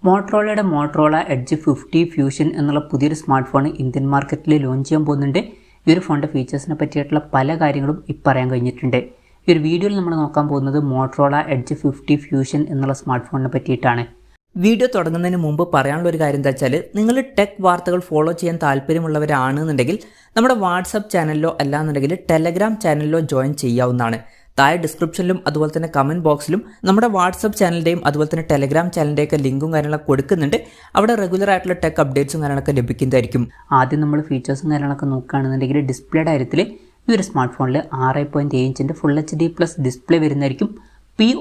മോട്ടറോളയുടെ Motorola edge 50 fusion എന്നുള്ള പുതിയൊരു smart phone Indian മാർക്കറ്റിൽ ലോഞ്ച് ചെയ്യാൻ പോകുന്നുണ്ട്. ഈ ഒരു ഫോണിൻ്റെ ഫീച്ചേഴ്സിനെ പറ്റിയിട്ടുള്ള പല കാര്യങ്ങളും ഇപ്പോൾ പറയാൻ കഴിഞ്ഞിട്ടുണ്ട്. ഈ ഒരു വീഡിയോയിൽ നമ്മൾ നോക്കാൻ പോകുന്നത് മോട്ടറോള എഡ്ജ് 50 ഫ്യൂഷൻ എന്നുള്ള സ്മാർട്ട് ഫോണിനെ പറ്റിയിട്ടാണ്. വീഡിയോ തുടങ്ങുന്നതിന് മുമ്പ് പറയാനുള്ള ഒരു കാര്യം എന്താ വെച്ചാൽ, നിങ്ങൾ ടെക് വാർത്തകൾ ഫോളോ ചെയ്യാൻ താല്പര്യമുള്ളവരാണെന്നുണ്ടെങ്കിൽ നമ്മുടെ വാട്സപ്പ് ചാനലിലോ അല്ലാന്നുണ്ടെങ്കിൽ ടെലഗ്രാം ചാനലിലോ ജോയിൻ ചെയ്യാവുന്നതാണ്. താഴെ ഡിസ്ക്രിപ്ഷനിലും അതുപോലെ തന്നെ കമൻറ്റ് ബോക്സിലും നമ്മുടെ വാട്സപ്പ് ചാനലിൻ്റെയും അതുപോലെ തന്നെ ടെലഗ്രാം ചാനലിൻ്റെയൊക്കെ ലിങ്കും കാര്യങ്ങളൊക്കെ കൊടുക്കുന്നുണ്ട്. അവിടെ റെഗുലർ ആയിട്ടുള്ള ടെക് അപ്ഡേറ്റ്സും കാര്യങ്ങളൊക്കെ ലഭിക്കുന്നതായിരിക്കും. ആദ്യം നമ്മൾ ഫീച്ചേഴ്സും കാര്യങ്ങളൊക്കെ നോക്കുകയാണെന്നുണ്ടെങ്കിൽ ഡിസ്പ്ലേയുടെ കാര്യത്തിൽ ഈ ഒരു സ്മാർട്ട് ഫോണിൽ 6.7 ഇഞ്ചിൻ്റെ ഫുൾ HD+ ഡിസ്പ്ലേ വരുന്നതായിരിക്കും.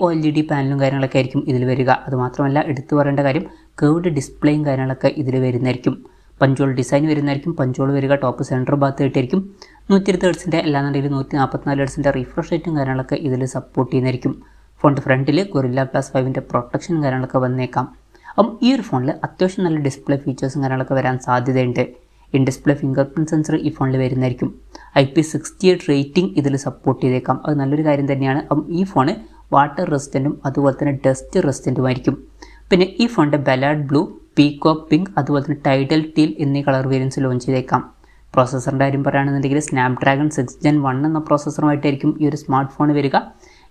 OLED പാനലും കാര്യങ്ങളൊക്കെ ആയിരിക്കും ഇതിൽ വരിക. അതുമാത്രമല്ല എടുത്തു പറയേണ്ട കാര്യം, കേർവ്ഡ് ഡിസ്പ്ലേയും കാര്യങ്ങളൊക്കെ ഇതിൽ വരുന്നതായിരിക്കും. പഞ്ചോൾ ഡിസൈൻ വരുന്നതായിരിക്കും. പഞ്ചോൾ വരിക ടോപ്പ് സെൻറ്റർ ഭാഗത്ത് കിട്ടിയായിരിക്കും. 120 ഹെർട്സിൻ്റെ അല്ലാന്നുണ്ടെങ്കിൽ 144 ഹെർട്സിൻ്റെ റിഫ്രഷ് റേറ്റും കാര്യങ്ങളൊക്കെ ഇതിൽ സപ്പോർട്ട് ചെയ്യുന്നതായിരിക്കും. ഫോണിൻ്റെ ഫ്രണ്ടിൽ Gorilla Glass 5ൻ്റെ പ്രൊട്ടക്ഷൻ കാര്യങ്ങളൊക്കെ വന്നേക്കാം. അപ്പം ഈ ഒരു ഫോണിൽ അത്യാവശ്യം നല്ല ഡിസ്പ്ലേ ഫീച്ചേഴ്സും കാര്യങ്ങളൊക്കെ വരാൻ സാധ്യതയുണ്ട്. In display finger print sensor ഈ ഫോണിൽ വരുന്നതായിരിക്കും. IP68 റേറ്റിംഗ് ഇതിൽ സപ്പോർട്ട് ചെയ്തേക്കാം. അത് നല്ലൊരു കാര്യം തന്നെയാണ്. അപ്പം ഈ ഫോണ് വാട്ടർ റെസിസ്റ്റൻറ്റും അതുപോലെ തന്നെ ഡസ്റ്റ് റെസിസ്റ്റൻറ്റുമായിരിക്കും. പിന്നെ ഈ ഫോണിൻ്റെ ബലാഡ് ബ്ലൂ, പീകോക്ക് പിങ്ക് അതുപോലെ തന്നെ ടൈഡൽ ടീൽ എന്നീ കളർ വേരിയൻസ് ലോഞ്ച് ചെയ്തേക്കാം. പ്രോസസ്സറിൻ്റെ കാര്യം പറയുകയാണെന്നുണ്ടെങ്കിൽ Snapdragon 6 Gen 1 എന്ന പ്രോസസ്സറുമായിട്ടായിരിക്കും ഈ ഒരു സ്മാർട്ട് ഫോൺ വരിക.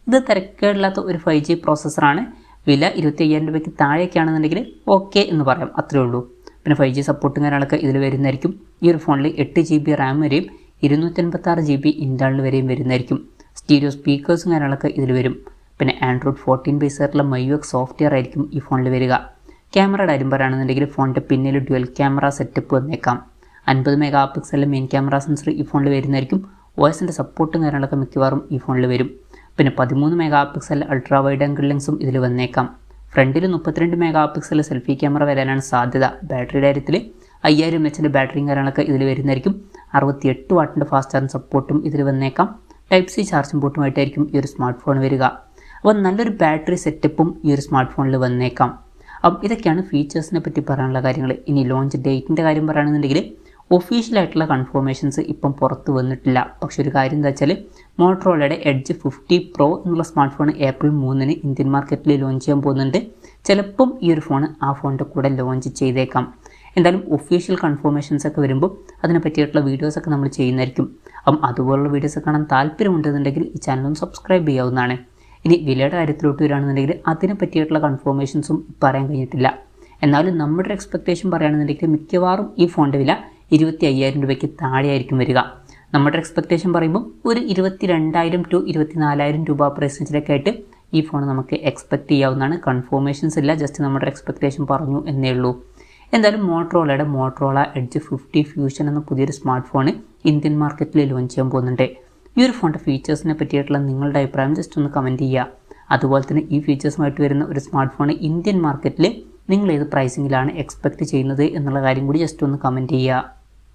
ഇത് തിരക്കേടില്ലാത്ത ഒരു 5G പ്രോസസ്സറാണ്. വില 25,000 രൂപയ്ക്ക് താഴേക്കാണെന്നുണ്ടെങ്കിൽ ഓക്കെ എന്ന് പറയാം, അത്രേ ഉള്ളൂ. പിന്നെ 5G സപ്പോർട്ടും കാര്യങ്ങളൊക്കെ ഇതിൽ വരുന്നതായിരിക്കും. ഈ ഒരു ഫോണിൽ 8 GB റാം വരെയും 256 GB ഇൻറ്റേർണൽ വരെയും വരുന്നതായിരിക്കും. സ്റ്റീരിയോ സ്പീക്കേഴ്സും കാര്യങ്ങളൊക്കെ ഇതിൽ വരും. പിന്നെ Android 14 ബേസ് ആയിട്ടുള്ള MIUX സോഫ്റ്റ്വെയർ ആയിരിക്കും ഈ ഫോണിൽ വരിക. ക്യാമറയുടെ കാര്യം പറയുകയാണെന്നുണ്ടെങ്കിൽ ഫോണിൻ്റെ പിന്നിൽ ഡ്യുവൽ ക്യാമറ സെറ്റപ്പ് വന്നേക്കാം. 50 മെഗാ പിക്സലിലെ മെയിൻ ക്യാമറ സെൻസർ ഈ ഫോണിൽ വരുന്നതായിരിക്കും. OSൻ്റെ സപ്പോർട്ടും കാര്യങ്ങളൊക്കെ മിക്കവാറും ഈ ഫോണിൽ വരും. പിന്നെ 13 mega pixel ultra wide angle ലെൻസും ഇതിൽ വന്നേക്കാം. ഫ്രണ്ടിൽ 32 മെഗാ പിക്സൽ സെൽഫി ക്യാമറ വരാനാണ് സാധ്യത. ബാറ്ററിയുടെ കാര്യത്തിൽ 5000 mAh ബാറ്ററിയും കാര്യങ്ങളൊക്കെ ഇതിൽ വരുന്നതായിരിക്കും. 68 വാട്ടിൻ്റെ ഫാസ്റ്റ് ചാർജിങ് സപ്പോർട്ടും ഇതിൽ വന്നേക്കാം. Type-C ചാർജിംഗ് പോർട്ടുമായിട്ടായിരിക്കും ഈ ഒരു സ്മാർട്ട് ഫോൺ വരിക. അപ്പോൾ നല്ലൊരു ബാറ്ററി സെറ്റപ്പും ഈ ഒരു സ്മാർട്ട് ഫോണിൽ വന്നേക്കാം. അപ്പം ഇതൊക്കെയാണ് ഫീച്ചേഴ്സിനെ പറ്റി പറയാനുള്ള കാര്യങ്ങൾ. ഇനി ലോഞ്ച് ഡേറ്റിൻ്റെ കാര്യം പറയുകയാണെന്നുണ്ടെങ്കിൽ ഒഫീഷ്യലായിട്ടുള്ള കൺഫർമേഷൻസ് ഇപ്പം പുറത്ത് വന്നിട്ടില്ല. പക്ഷെ ഒരു കാര്യം എന്താ വെച്ചാൽ, മോട്ടറോളയുടെ എഡ്ജ് 50 Pro എന്നുള്ള സ്മാർട്ട് ഫോൺ April 3 ഇന്ത്യൻ മാർക്കറ്റിൽ ലോഞ്ച് ചെയ്യാൻ പോകുന്നുണ്ട്. ചിലപ്പം ഈ ഒരു ഫോൺ ആ ഫോണിൻ്റെ കൂടെ ലോഞ്ച് ചെയ്തേക്കാം. എന്തായാലും ഒഫീഷ്യൽ കൺഫർമേഷൻസ് ഒക്കെ വരുമ്പോൾ അതിനെ പറ്റിയിട്ടുള്ള വീഡിയോസൊക്കെ നമ്മൾ ചെയ്യുന്നതായിരിക്കും. അപ്പം അതുപോലുള്ള വീഡിയോസ് കാണാൻ താല്പര്യമുണ്ടെന്നുണ്ടെങ്കിൽ ഈ ചാനലും സബ്സ്ക്രൈബ് ചെയ്യാവുന്നതാണ്. ഇനി വിലയുടെ കാര്യത്തിലോട്ട് വരികയാണെന്നുണ്ടെങ്കിൽ അതിനെ പറ്റിയിട്ടുള്ള കൺഫർമേഷൻസും പറയാൻ കഴിഞ്ഞിട്ടില്ല. എന്നാലും നമ്മുടെ എക്സ്പെക്റ്റേഷൻ പറയുകയാണെന്നുണ്ടെങ്കിൽ മിക്കവാറും ഈ ഫോണിൻ്റെ വില 25,000 രൂപയ്ക്ക് താഴെയായിരിക്കും വരിക. നമ്മുടെ എക്സ്പെക്റ്റേഷൻ പറയുമ്പോൾ ഒരു 22,000 to 24,000 രൂപ പ്രൈസ് റേഞ്ചിലൊക്കെ ആയിട്ട് ഈ ഫോൺ നമുക്ക് എക്സ്പെക്റ്റ് ചെയ്യാവുന്നതാണ്. കൺഫർമേഷൻസ് ഇല്ല, ജസ്റ്റ് നമ്മുടെ എക്സ്പെക്റ്റേഷൻ പറഞ്ഞു എന്നേ ഉള്ളൂ. എന്തായാലും മോട്ടറോളയുടെ മോട്ടറോള എഡ്ജ് 50 ഫ്യൂഷൻ എന്ന പുതിയൊരു സ്മാർട്ട് ഫോൺ ഇന്ത്യൻ മാർക്കറ്റിൽ ലോഞ്ച് ചെയ്യാൻ പോകുന്നുണ്ട്. ഈ ഒരു ഫോണിൻ്റെ ഫീച്ചേഴ്സിനെ പറ്റിയിട്ടുള്ള നിങ്ങളുടെ അഭിപ്രായം ജസ്റ്റ് ഒന്ന് കമൻറ്റ് ചെയ്യുക. അതുപോലെ തന്നെ ഈ ഫീച്ചേഴ്സുമായിട്ട് വരുന്ന ഒരു സ്മാർട്ട് ഫോൺ ഇന്ത്യൻ മാർക്കറ്റിൽ നിങ്ങൾ ഏത് പ്രൈസിങ്ങിലാണ് എക്സ്പെക്റ്റ് ചെയ്യുന്നത് എന്നുള്ള കാര്യം കൂടി ജസ്റ്റ് ഒന്ന് കമൻറ്റ് ചെയ്യുക.